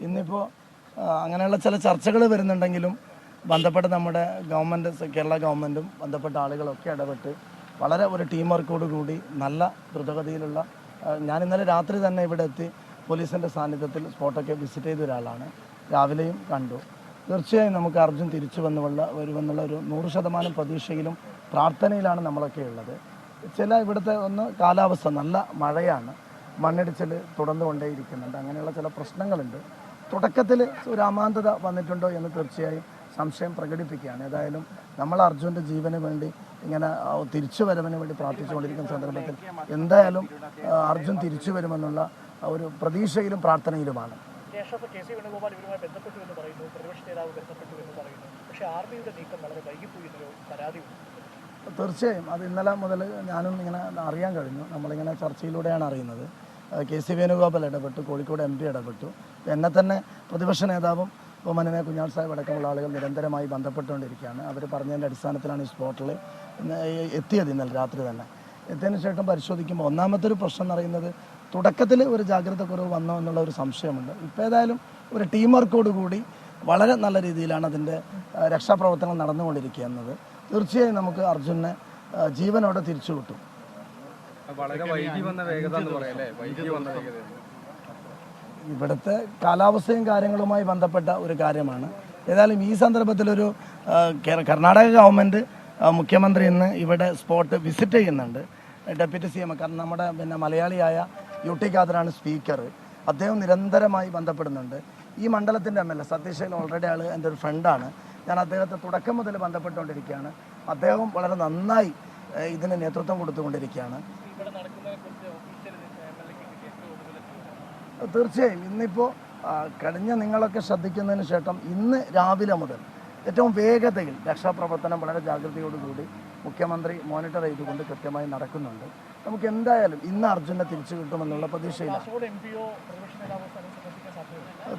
ഇന്നിപ്പോൾ അങ്ങനെയുള്ള ചില ചർച്ചകൾ വരുന്നുണ്ടെങ്കിലും ബന്ധപ്പെട്ട നമ്മുടെ ഗവൺമെൻറ്, കേരള ഗവൺമെൻറ്റും ബന്ധപ്പെട്ട ആളുകളൊക്കെ ഇടപെട്ട് വളരെ ഒരു ടീം വർക്കോട് കൂടി നല്ല ദ്രുതഗതിയിലുള്ള ഞാൻ ഇന്നലെ രാത്രി തന്നെ ഇവിടെ എത്തി പോലീസിൻ്റെ സാന്നിധ്യത്തിൽ സ്പോട്ടൊക്കെ വിസിറ്റ് ചെയ്ത ഒരാളാണ്. രാവിലെയും കണ്ടു. തീർച്ചയായും നമുക്ക് അർജുൻ തിരിച്ചു വരുമെന്നുള്ള ഒരു 100% പ്രതീക്ഷയിലും പ്രാർത്ഥനയിലാണ് നമ്മളൊക്കെ ഉള്ളത്. ചില ഇവിടുത്തെ കാലാവസ്ഥ നല്ല മഴയാണ്, മണ്ണിടിച്ചിൽ തുടർന്നുകൊണ്ടേയിരിക്കുന്നുണ്ട്, അങ്ങനെയുള്ള ചില പ്രശ്നങ്ങളുണ്ട്. തുടക്കത്തിൽ ഒരു അമാന്തത വന്നിട്ടുണ്ടോ എന്ന് തീർച്ചയായും സംശയം പ്രകടിപ്പിക്കുകയാണ്. ഏതായാലും നമ്മൾ അർജുൻ്റെ ജീവന് വേണ്ടി ഇങ്ങനെ തിരിച്ചു വരവിന് വേണ്ടി പ്രാർത്ഥിച്ചുകൊണ്ടിരിക്കുന്ന സന്ദർഭത്തിൽ എന്തായാലും അർജുൻ തിരിച്ചു വരുമെന്നുള്ള ഒരു പ്രതീക്ഷയിലും പ്രാർത്ഥനയിലുമാണ്. തീർച്ചയായും അത് ഇന്നലെ മുതൽ ഞാനും ഇങ്ങനെ അറിയാൻ കഴിഞ്ഞു. നമ്മളിങ്ങനെ ചർച്ചയിലൂടെയാണ് അറിയുന്നത്. KC വേണുഗോപാൽ ഇടപെട്ടു, കോഴിക്കോട് MP ഇടപെട്ടു. എന്നെ തന്നെ പ്രതിപക്ഷ നേതാവും ബഹുമാനനായ കുഞ്ഞാൽ സാഹിബ് അടക്കമുള്ള ആളുകൾ നിരന്തരമായി ബന്ധപ്പെട്ടുകൊണ്ടിരിക്കുകയാണ്. അവർ പറഞ്ഞതിൻ്റെ അടിസ്ഥാനത്തിലാണ് ഈ സ്പോട്ടിൽ എത്തിയത്. ഇന്നലെ രാത്രി തന്നെ എത്തിയതിനു ശേഷം പരിശോധിക്കുമ്പോൾ ഒന്നാമത്തെ ഒരു പ്രശ്നം എന്ന് പറയുന്നത് തുടക്കത്തിൽ ഒരു ജാഗ്രത കുറവ് വന്നോ എന്നുള്ള ഒരു സംശയമുണ്ട്. ഇപ്പോൾ ഏതായാലും ഒരു ടീം വർക്കോട് കൂടി വളരെ നല്ല രീതിയിലാണ് അതിൻ്റെ രക്ഷാപ്രവർത്തനങ്ങൾ നടന്നുകൊണ്ടിരിക്കുക എന്നത്. തീർച്ചയായും നമുക്ക് അർജുനെ ജീവനോടെ തിരിച്ചു കിട്ടും. ഇവിടുത്തെ കാലാവസ്ഥയും കാര്യങ്ങളുമായി ബന്ധപ്പെട്ട ഒരു കാര്യമാണ്. ഏതായാലും ഈ സന്ദർഭത്തിലൊരു കർണാടക ഗവൺമെൻറ് മുഖ്യമന്ത്രി ഇന്ന് ഇവിടെ സ്പോട്ട് വിസിറ്റ് ചെയ്യുന്നുണ്ട്. ഡെപ്യൂട്ടി CM, കാരണം നമ്മുടെ മലയാളിയായ UT ഖാദറാണ് സ്പീക്കർ. അദ്ദേഹം നിരന്തരമായി ബന്ധപ്പെടുന്നുണ്ട്. ഈ മണ്ഡലത്തിൻ്റെ MLA സതീഷ് ഓൾറെഡി ആൾ എൻ്റെ ഒരു ഫ്രണ്ടാണ്. ഞാൻ അദ്ദേഹത്തെ തുടക്കം മുതൽ ബന്ധപ്പെട്ടുകൊണ്ടിരിക്കുകയാണ്. അദ്ദേഹം വളരെ നന്നായി ഇതിന് നേതൃത്വം കൊടുത്തുകൊണ്ടിരിക്കുകയാണ്. തീർച്ചയായും ഇന്നിപ്പോൾ കഴിഞ്ഞ നിങ്ങളൊക്കെ ശ്രദ്ധിക്കുന്നതിന് ശേഷം ഇന്ന് രാവിലെ മുതൽ ഏറ്റവും വേഗതയിൽ രക്ഷാപ്രവർത്തനം വളരെ ജാഗ്രതയോടുകൂടി മുഖ്യമന്ത്രി മോണിറ്റർ ചെയ്തുകൊണ്ട് കൃത്യമായി നടക്കുന്നുണ്ട്. നമുക്ക് എന്തായാലും ഇന്ന് അർജുനെ തിരിച്ചു കിട്ടുമെന്നുള്ള പ്രതീക്ഷയിലാണ്.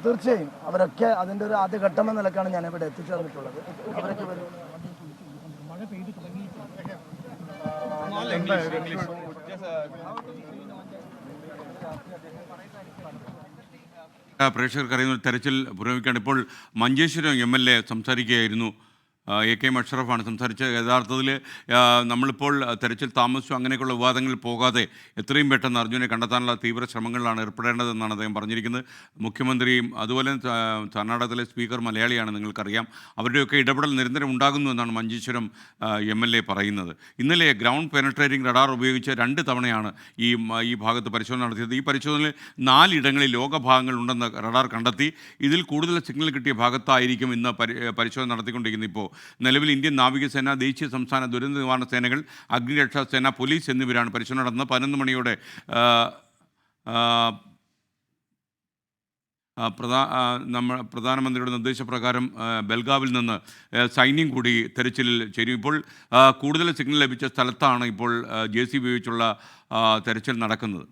തീർച്ചയായും അവരൊക്കെ അതിൻ്റെ ഒരു ആദ്യ ഘട്ടം എന്ന നിലക്കാണ് ഞാൻ ഇവിടെ എത്തിച്ചേർന്നിട്ടുള്ളത്. അവരൊക്കെ വരും. പ്രേക്ഷകർക്ക് അറിയുന്ന തെരച്ചിൽ പുരോഗമിക്കുകയാണ്. ഇപ്പോൾ മഞ്ചേശ്വരം MLA സംസാരിക്കുകയായിരുന്നു. AK അഷ്റഫാണ് സംസാരിച്ചത്. യഥാർത്ഥത്തിൽ നമ്മളിപ്പോൾ തെരച്ചിൽ താമസിച്ചു അങ്ങനെയൊക്കെയുള്ള വിവാദങ്ങളിൽ പോകാതെ എത്രയും പെട്ടെന്ന് അർജുനെ കണ്ടെത്താനുള്ള തീവ്ര ശ്രമങ്ങളിലാണ് ഏർപ്പെടേണ്ടതെന്നാണ് അദ്ദേഹം പറഞ്ഞിരിക്കുന്നത്. മുഖ്യമന്ത്രിയും അതുപോലെ കർണാടകത്തിലെ സ്പീക്കർ മലയാളിയാണ്, നിങ്ങൾക്കറിയാം. അവരുടെയൊക്കെ ഇടപെടൽ നിരന്തരം ഉണ്ടാകുന്നു എന്നാണ് മഞ്ചേശ്വരം MLA പറയുന്നത്. ഇന്നലെ ഗ്രൗണ്ട് പെനട്രേറ്റിംഗ് റഡാർ ഉപയോഗിച്ച് 2 തവണയാണ് ഈ ഭാഗത്ത് പരിശോധന നടത്തിയത്. ഈ പരിശോധനയിൽ 4 ഇടങ്ങളിൽ ലോകഭാഗങ്ങൾ ഉണ്ടെന്ന് റഡാർ കണ്ടെത്തി. ഇതിൽ കൂടുതൽ സിഗ്നൽ കിട്ടിയ ഭാഗത്തായിരിക്കും ഇന്ന് പരിശോധന നടത്തിക്കൊണ്ടിരിക്കുന്നത്. ഇപ്പോൾ നിലവിൽ ഇന്ത്യൻ നാവികസേന, ദേശീയ സംസ്ഥാന ദുരന്ത നിവാരണ സേനകൾ, അഗ്നിരക്ഷാ സേന, പോലീസ് എന്നിവരാണ് പരിശോധന നടന്നത്. 11 മണിയോടെ പ്രധാനമന്ത്രിയുടെ നിർദ്ദേശപ്രകാരം ബെൽഗാവിൽ നിന്ന് സൈന്യം കൂടി തെരച്ചിലിൽ ചേരും. ഇപ്പോൾ കൂടുതൽ സിഗ്നൽ ലഭിച്ച സ്ഥലത്താണ് ഇപ്പോൾ JCB ഉപയോഗിച്ചുള്ള തെരച്ചിൽ നടക്കുന്നത്.